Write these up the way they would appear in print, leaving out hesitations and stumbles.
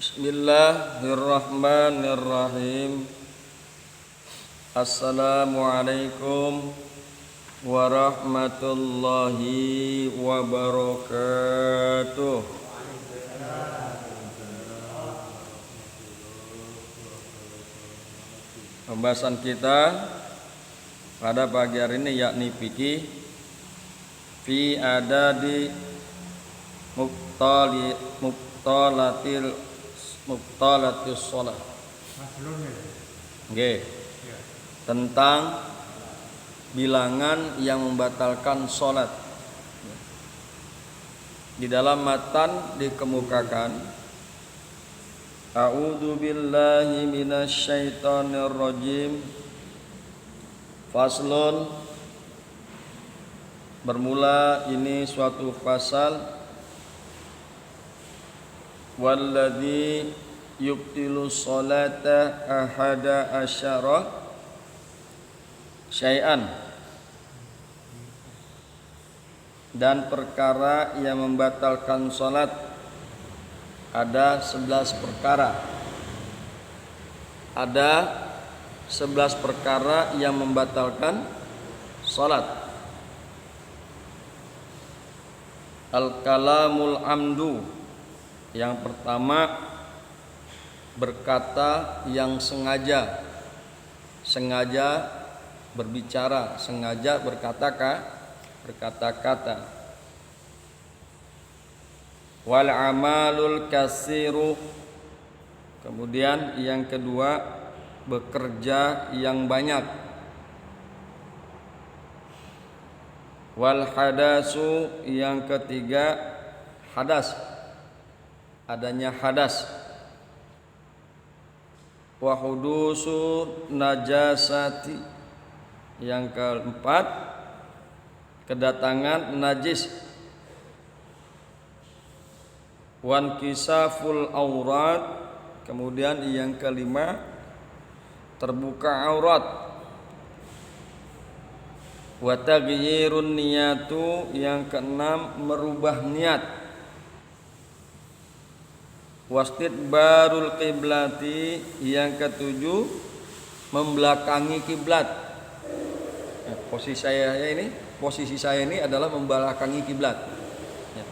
Bismillahirrahmanirrahim. Assalamualaikum warahmatullahi wabarakatuh. Pembahasan kita pada pagi hari ini yakni fikih fi adadi muqtalatis shalah. Nggih. Tentang bilangan yang membatalkan salat. Di dalam matan dikemukakan A'udzu billahi minasyaitonir rajim. Faslun, bermula ini suatu fasal. Walladzi yubtilu sholata ahada asyara syai'an, dan perkara yang membatalkan salat ada 11 perkara. Ada 11 perkara yang membatalkan salat. Al-kalamul amdu, yang pertama berkata yang sengaja berbicara, sengaja berkata-kata. Wal amalul kasiru, kemudian yang kedua bekerja yang banyak. Wal hadasu, yang ketiga hadas, adanya hadas. Wa hudusu najasati, yang keempat kedatangan najis. Wan kisaful aurat, kemudian yang kelima terbuka aurat. Wa taghyirun niyatu, yang keenam merubah niat. Wastidbarul qiblati, yang ketujuh membelakangi kiblat. Posisi saya ini adalah membelakangi kiblat. Ya.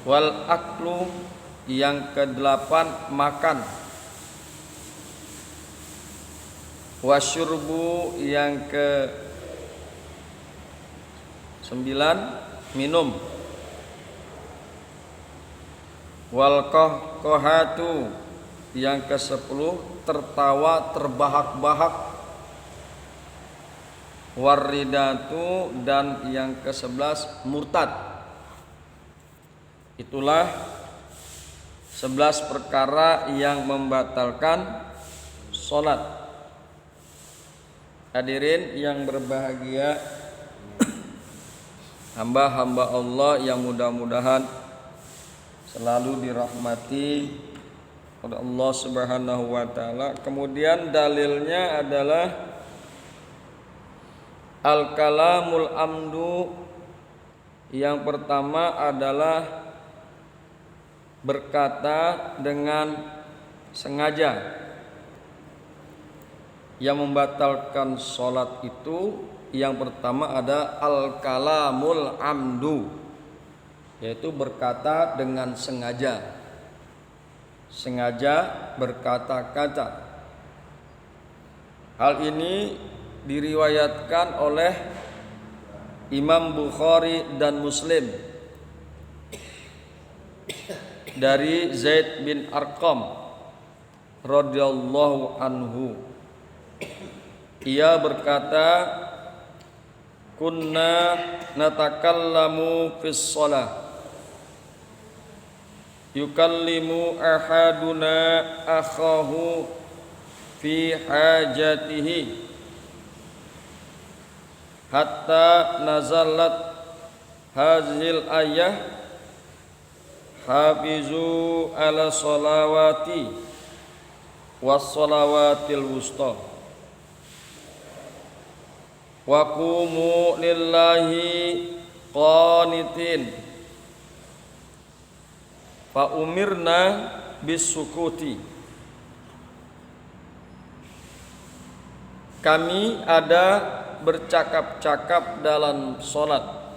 Wal aklu, yang kedelapan makan. Wasyurbu, yang ke sembilan minum. Wal qahqahatu, yang ke-10 tertawa terbahak-bahak. Waridatu, dan yang ke-11 murtad. Itulah 11 perkara yang membatalkan salat. Hadirin yang berbahagia, hamba-hamba Allah yang mudah-mudahan selalu dirahmati oleh Allah Subhanahu wa taala. Kemudian dalilnya adalah al-kalamul amdu. Yang pertama adalah berkata dengan sengaja. Yang membatalkan salat itu yang pertama ada al-kalamul amdu, yaitu berkata dengan sengaja berkata-kata. Hal ini diriwayatkan oleh Imam Bukhari dan Muslim dari Zaid bin Arqam radhiyallahu anhu. Ia berkata, kunna natakallamu fis shalah yukallimu ahaduna akhahu fi hajatihi hatta nazalat hazil ayah hafizu ala salawati was salawatil wusta wa qumu lillahi qanitin fa umirna bisukuti. Kami ada bercakap-cakap dalam sholat.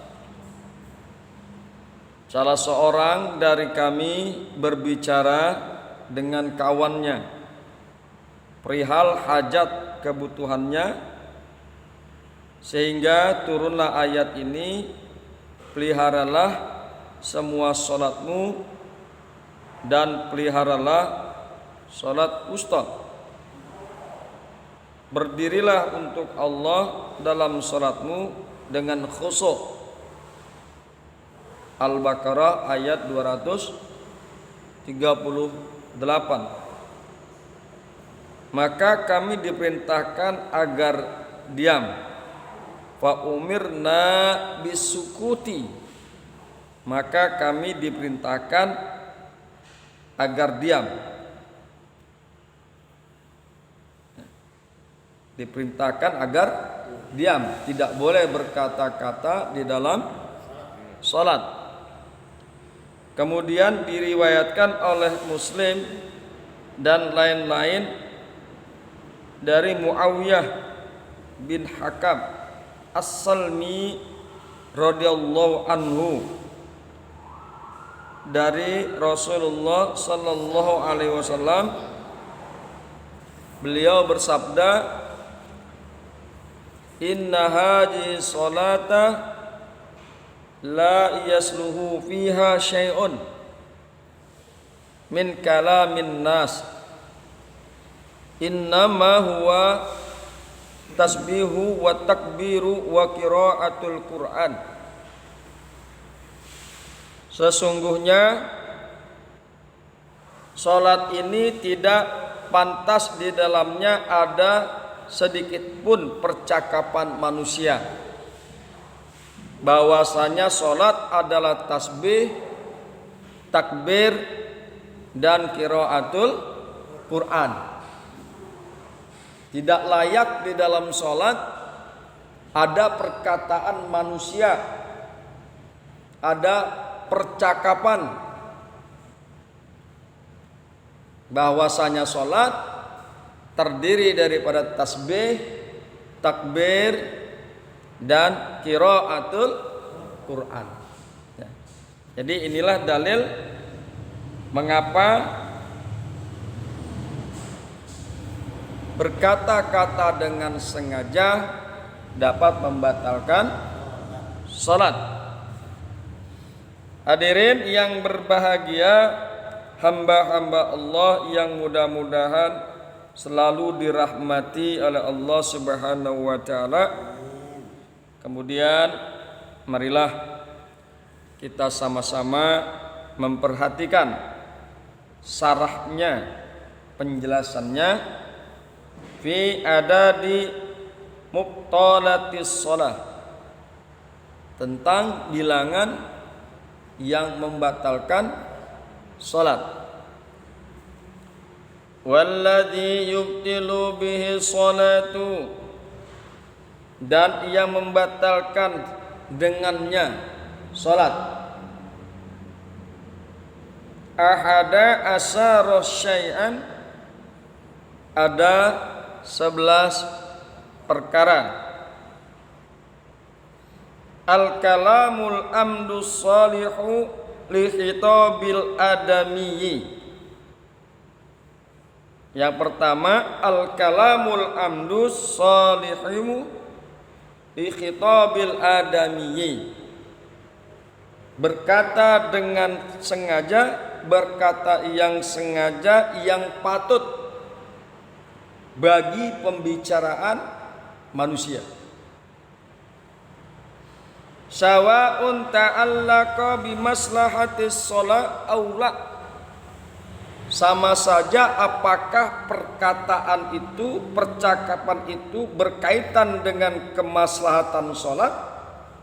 Salah seorang dari kami berbicara dengan kawannya perihal hajat kebutuhannya, sehingga turunlah ayat ini, peliharalah semua sholatmu dan peliharalah sholat wusta. Berdirilah untuk Allah dalam sholatmu dengan khusyuk. Al-Baqarah ayat 238. Maka kami diperintahkan agar diam. Fa umirna bisukuti. Maka kami diperintahkan agar diam. Diperintahkan agar diam, tidak boleh berkata-kata di dalam salat. Kemudian diriwayatkan oleh Muslim dan lain-lain dari Muawiyah bin Hakam As-Salmi radhiyallahu anhu, dari Rasulullah sallallahu alaihi wasallam, beliau bersabda, inna hadhihi salata la yasluhu fiha syai'un min kalamin nas, innama huwa tasbihu wa takbiru wa qiraatul Qur'an. Sesungguhnya salat ini tidak pantas di dalamnya ada sedikit pun percakapan manusia. Bahwasanya salat adalah tasbih, takbir, dan qiraatul Quran. Tidak layak di dalam salat ada perkataan manusia, ada percakapan. Bahwasanya salat terdiri daripada tasbih, takbir, dan qiraatul Quran. Jadi inilah dalil mengapa berkata-kata dengan sengaja dapat membatalkan salat. Hadirin yang berbahagia, hamba-hamba Allah yang mudah-mudahan selalu dirahmati oleh Allah Subhanahu wa taala. Kemudian marilah kita sama-sama memperhatikan syarahnya, penjelasannya fi adadi mubtalatis shalah, tentang bilangan yang membatalkan salat. Walladzi yubtilu bihi salatu, dan yang membatalkan dengannya salat. Ahada asyara syai'an, ada 11 perkara. Al-kalamul amdu salihu li khitabil adamiyyi. Yang pertama, al-kalamul amdus salihu li khitabil adamiyyi, berkata dengan sengaja, berkata yang sengaja yang patut bagi pembicaraan manusia. Sawa'un ta'allaqa bimaslahatis shalah aw la, sama saja apakah perkataan itu, percakapan itu berkaitan dengan kemaslahatan sholat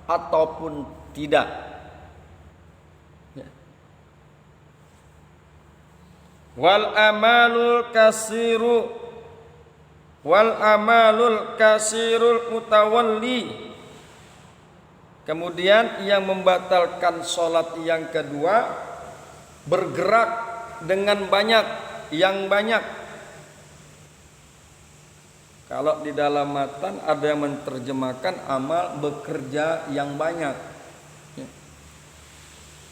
ataupun tidak. Wal amalul kasirul mutawalli. Kemudian yang membatalkan sholat yang kedua bergerak dengan banyak, yang banyak. Kalau di dalam matan ada yang menerjemahkan amal bekerja yang banyak.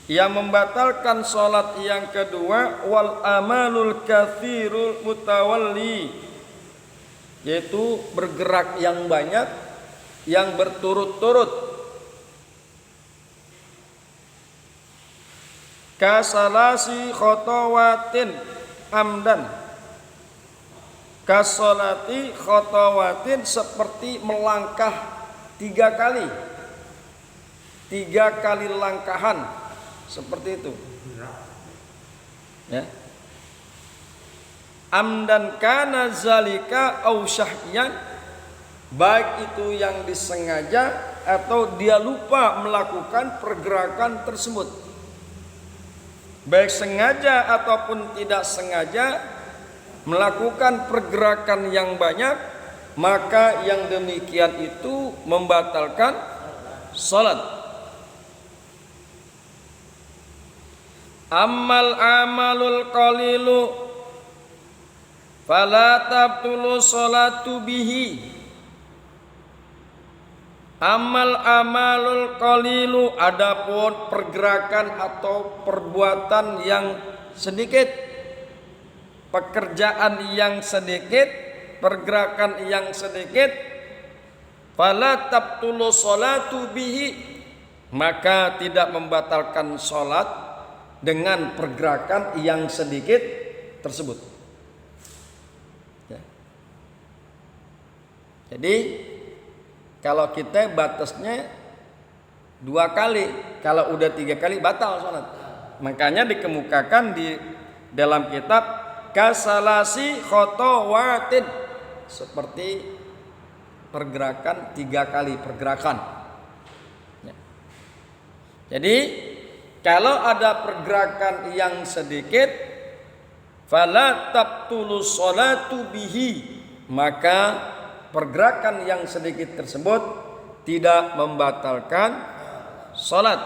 Yang membatalkan sholat yang kedua, wal amalul katsirul mutawalli, yaitu bergerak yang banyak, yang berturut-turut. Kasalasi khotawatin amdan, kasolati khotawatin, seperti melangkah 3 kali, 3 kali langkahan, seperti itu ya. Amdan kana zalika au syahyan, baik itu yang disengaja atau dia lupa melakukan pergerakan tersebut, baik sengaja ataupun tidak sengaja melakukan pergerakan yang banyak, maka yang demikian itu membatalkan salat. Ammal amalul qalilu fala tabtulu salatu bihi. Amal amalul qalilu, adapun pergerakan atau perbuatan yang sedikit, pekerjaan yang sedikit, pergerakan yang sedikit, fala tabtulu salatu bihi, maka tidak membatalkan salat dengan pergerakan yang sedikit tersebut ya. Jadi kalau kita batasnya 2 kali, kalau udah 3 kali batal sholat. Makanya dikemukakan di dalam kitab kasalasi khotawatin, seperti pergerakan 3 kali pergerakan ya. Jadi kalau ada pergerakan yang sedikit, fala tabtulu sholatu bihi, maka pergerakan yang sedikit tersebut tidak membatalkan salat.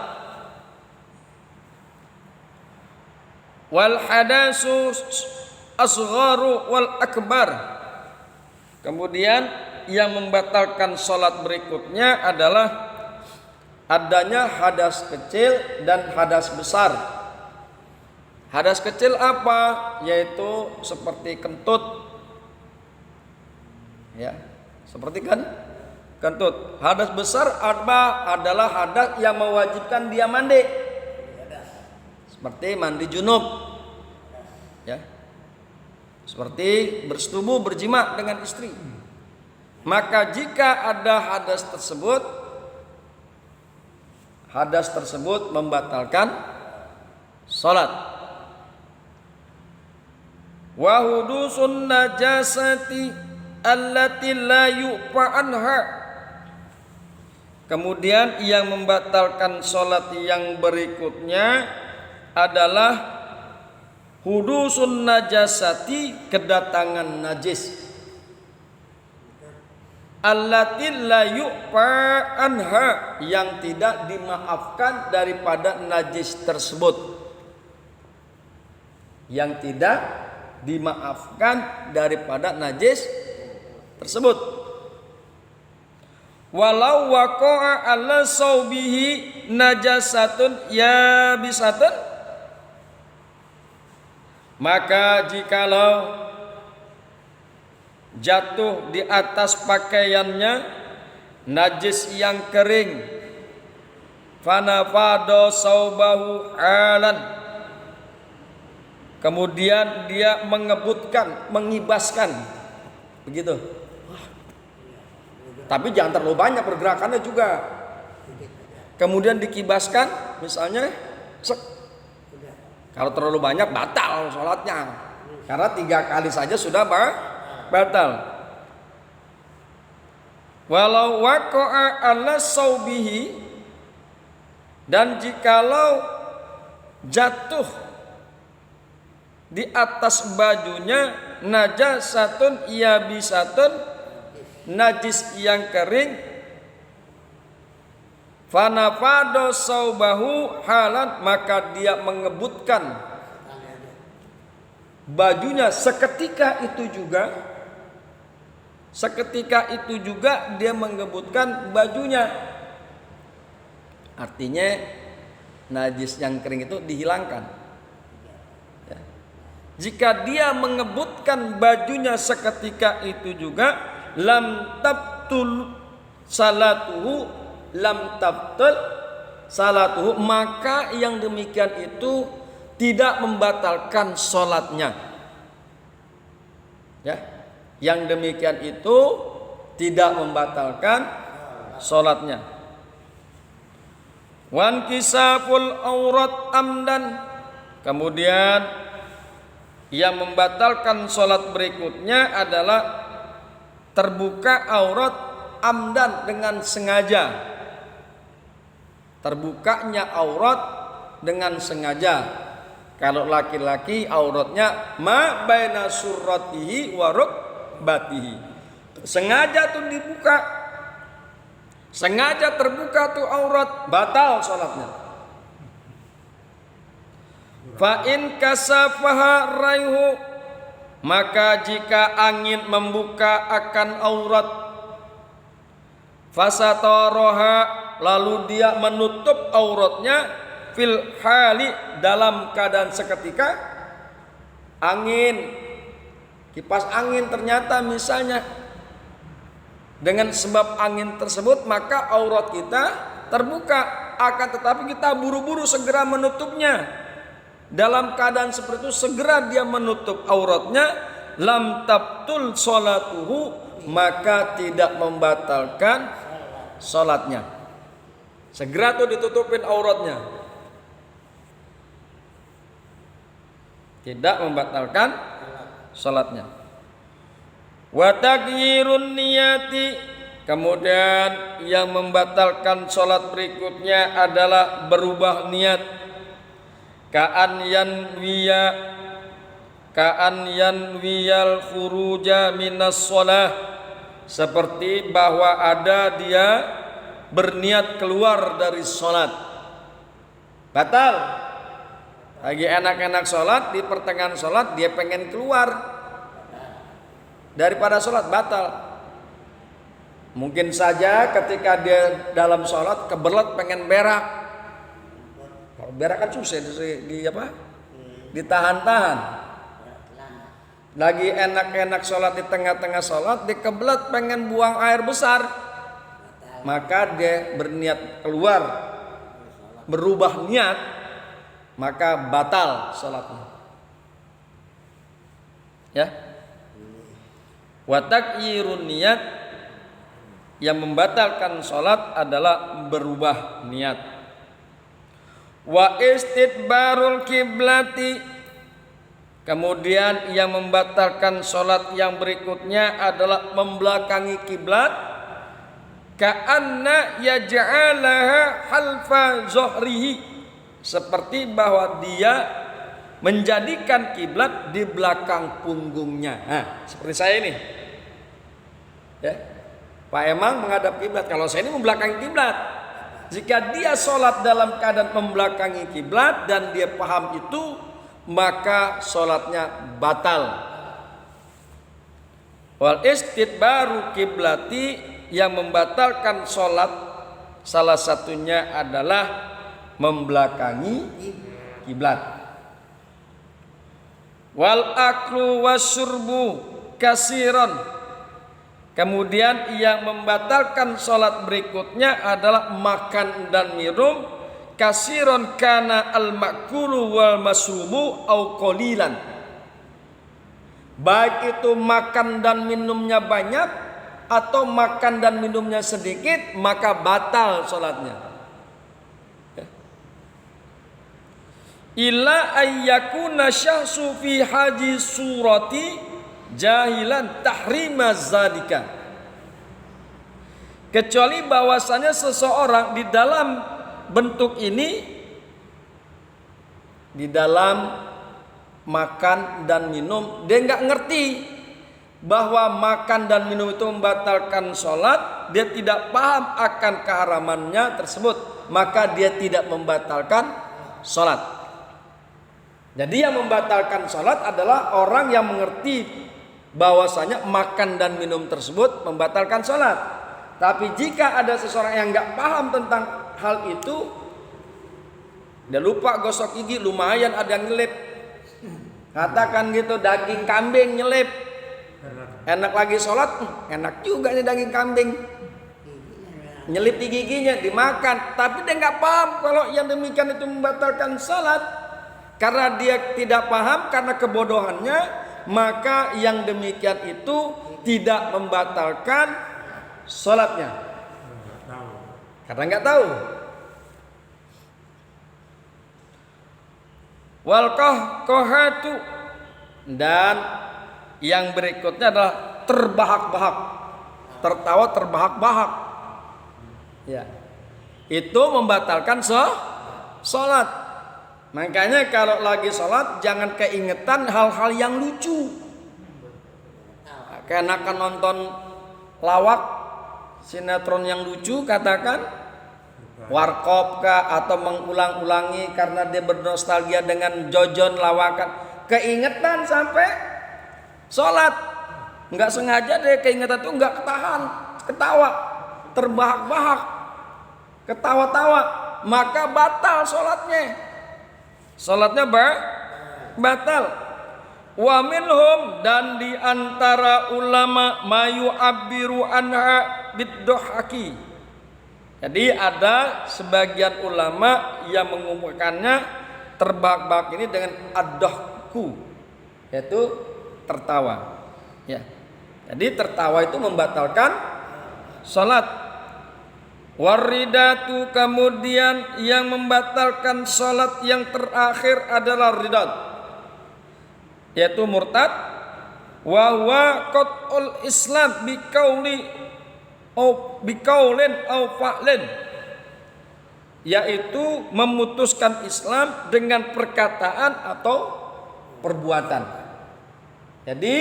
Wal hadasu asgharu wal akbar. Kemudian yang membatalkan salat berikutnya adalah adanya hadas kecil dan hadas besar. Hadas kecil apa? Yaitu seperti kentut ya, seperti kentut. Hadas besar apa? Adalah hadas yang mewajibkan dia mandi, seperti mandi junub ya, seperti bersetubuh, berjima dengan istri. Maka jika ada hadas tersebut membatalkan salat. Wa hudusun najasati allati la yu'fa anha. Kemudian yang membatalkan salat yang berikutnya adalah hudusun najasati, kedatangan najis, allati la yu'fa anha, yang tidak dimaafkan daripada najis tersebut, yang tidak dimaafkan daripada najis tersebut. Walau waqa'a ala saubihi najasatun yabisatun, maka jikalau jatuh di atas pakaiannya najis yang kering, fanafado saubahu alan, kemudian dia mengebutkan, mengibaskan begitu, tapi jangan terlalu banyak pergerakannya juga, kemudian dikibaskan misalnya kalau terlalu banyak batal sholatnya, karena 3 kali saja sudah batal. Walau waqa'a ala saubihi, dan jikalau jatuh di atas bajunya najasatun yabisatun, najis yang kering, fanafado saubahu halan, maka dia mengebutkan bajunya seketika itu juga dia mengebutkan bajunya. Artinya najis yang kering itu dihilangkan. Ya. Jika dia mengebutkan bajunya seketika itu juga, lam tabtul salatuhu, maka yang demikian itu tidak membatalkan sholatnya. Ya, yang demikian itu tidak membatalkan sholatnya. Wan kisaful aurat amdan, kemudian yang membatalkan sholat berikutnya adalah terbuka aurat amdan dengan sengaja. Terbukanya aurat dengan sengaja. Kalau laki-laki auratnya ma baina surratihi wa rukbatihi. Sengaja tuh dibuka. Sengaja terbuka tuh aurat, batal sholatnya. Fa in kasafaha raihu, maka jika angin membuka akan aurat, fasataraha, lalu dia menutup auratnya, fil hali, dalam keadaan seketika, angin, kipas angin ternyata misalnya dengan sebab angin tersebut maka aurat kita terbuka, akan tetapi kita buru-buru segera menutupnya. Dalam keadaan seperti itu segera dia menutup auratnya, lam tabtul sholatuhu, maka tidak membatalkan sholatnya. Segera tuh ditutupin auratnya, tidak membatalkan sholatnya. Wa taghyirun niyati, kemudian yang membatalkan sholat berikutnya adalah berubah niat. Ka'an yanwiyal khuruja minas sholah, seperti bahwa ada dia berniat keluar dari sholat. Batal. Lagi enak-enak sholat, di pertengahan sholat dia pengen keluar daripada sholat, batal. Mungkin saja ketika dia dalam sholat kebelet pengen berak. Kalau berak kan susah ditahan-tahan. Lagi enak-enak sholat, di tengah-tengah sholat dia kebelet pengen buang air besar, maka dia berniat keluar, berubah niat, maka batal sholatnya. Ya. Wa taghyirun niyat, yang membatalkan sholat adalah berubah niat. Wa istidbarul kiblati, kemudian yang membatalkan sholat yang berikutnya adalah membelakangi kiblat. Ka'anna yaj'alaha halfa zuhrihi, seperti bahwa dia menjadikan kiblat di belakang punggungnya. Nah, seperti saya ini. Ya. Pak Emang menghadap kiblat, kalau saya ini membelakangi kiblat. Jika dia sholat dalam keadaan membelakangi kiblat dan dia paham itu, maka sholatnya batal. Wal istidbaru kiblati, yang membatalkan sholat salah satunya adalah membelakangi kiblat. Wal aklu wasyurbu kasiran, kemudian yang membatalkan sholat berikutnya adalah makan dan minum, kasiron kana al makulu wal masrubu au qalilan, baik itu makan dan minumnya banyak atau makan dan minumnya sedikit, maka batal sholatnya. Illa ayyakuna syahsu fi haji surati jahilan tahrima zalika, kecuali bahwasanya seseorang di dalam bentuk ini, di dalam makan dan minum, dia nggak ngerti bahwa makan dan minum itu membatalkan sholat, dia tidak paham akan keharamannya tersebut, maka dia tidak membatalkan sholat. Jadi yang membatalkan sholat adalah orang yang mengerti bahwasanya makan dan minum tersebut membatalkan sholat. Tapi jika ada seseorang yang nggak paham tentang hal itu, dia lupa gosok gigi, lumayan ada yang nyelip. Katakan gitu, daging kambing nyelip, enak lagi sholat, enak juga nih daging kambing. Nyelip di giginya, dimakan. Tapi dia nggak paham kalau yang demikian itu membatalkan sholat. Karena dia tidak paham, karena kebodohannya, maka yang demikian itu tidak membatalkan sholatnya. Karena nggak tahu. Wal qahqahatu, dan yang berikutnya adalah terbahak-bahak, tertawa terbahak-bahak. Ya, itu membatalkan sholat. Makanya kalau lagi sholat jangan keingetan hal-hal yang lucu. Keenakan nonton lawak, sinetron yang lucu, katakan warkop kah, atau mengulang-ulangi karena dia bernostalgia dengan jojon lawakan. Keingetan sampai sholat, nggak sengaja deh keingetan itu nggak ketahan, ketawa, terbahak-bahak, ketawa-tawa, maka batal sholatnya. Sholatnya batal. Wa minhum, dan di antara ulama mayu abiru anha biddohaki. Jadi ada sebagian ulama yang mengumumkannya terbahak-bahak ini dengan ad-dohku, yaitu tertawa. Ya. Jadi tertawa itu membatalkan sholat. Waridatu, kemudian yang membatalkan sholat yang terakhir adalah ridat, yaitu murtad. Wa huwa qat'ul islam biqaulin au fa'lin, yaitu memutuskan Islam dengan perkataan atau perbuatan. Jadi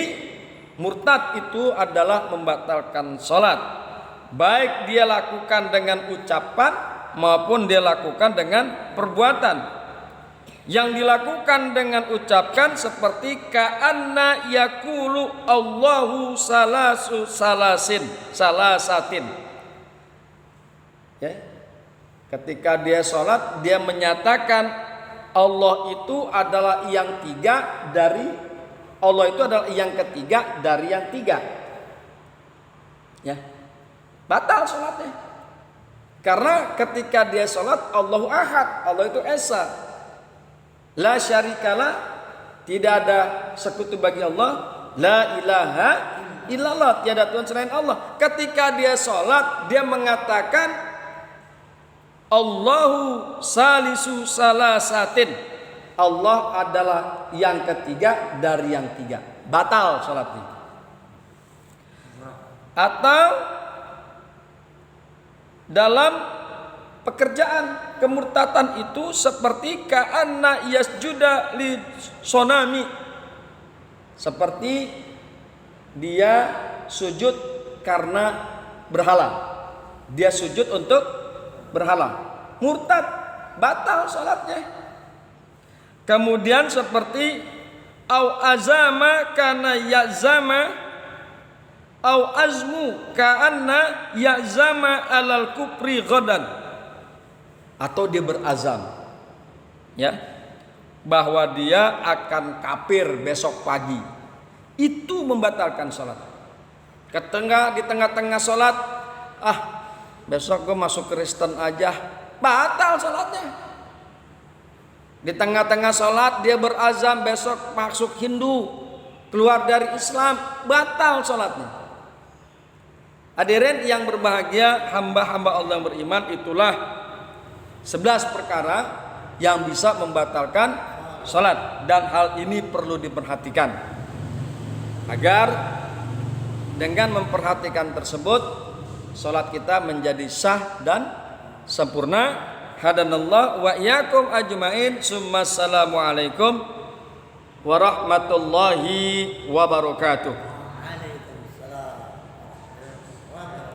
murtad itu adalah membatalkan sholat, baik dia lakukan dengan ucapan maupun dia lakukan dengan perbuatan. Yang dilakukan dengan ucapan seperti ka'anna yaqulu Allahu salasatin. Ya. Ketika dia sholat, dia menyatakan Allah itu adalah yang tiga dari Allah itu adalah yang ketiga dari yang tiga. Ya. Batal sholatnya. Karena ketika dia sholat, Allahu Ahad, Allah itu Esa, la syarikalah, tidak ada sekutu bagi Allah, la ilaha illallah, tiada Tuhan selain Allah. Ketika dia sholat, dia mengatakan Allahu salisu salasatin, Allah adalah yang ketiga dari yang tiga. Batal sholatnya. Atau dalam pekerjaan kemurtatan itu seperti ka'anna yasjuda li sonami, seperti dia sujud karena berhala, dia sujud untuk berhala, murtad, batal salatnya. Kemudian seperti au azama kana yazama au azmu ka'anna ya'zama alal kupri ghadan, atau dia berazam, ya, bahwa dia akan kafir besok pagi. Itu membatalkan sholat. Di tengah-tengah sholat, besok gue masuk Kristen aja, batal sholatnya. Di tengah-tengah sholat dia berazam besok masuk Hindu, keluar dari Islam, batal sholatnya. Hadirin yang berbahagia, hamba-hamba Allah yang beriman, itulah 11 perkara yang bisa membatalkan sholat. Dan hal ini perlu diperhatikan, agar dengan memperhatikan tersebut sholat kita menjadi sah dan sempurna. Hadanallah wa iyyakum ajmain. Assalamualaikum warahmatullahi wabarakatuh.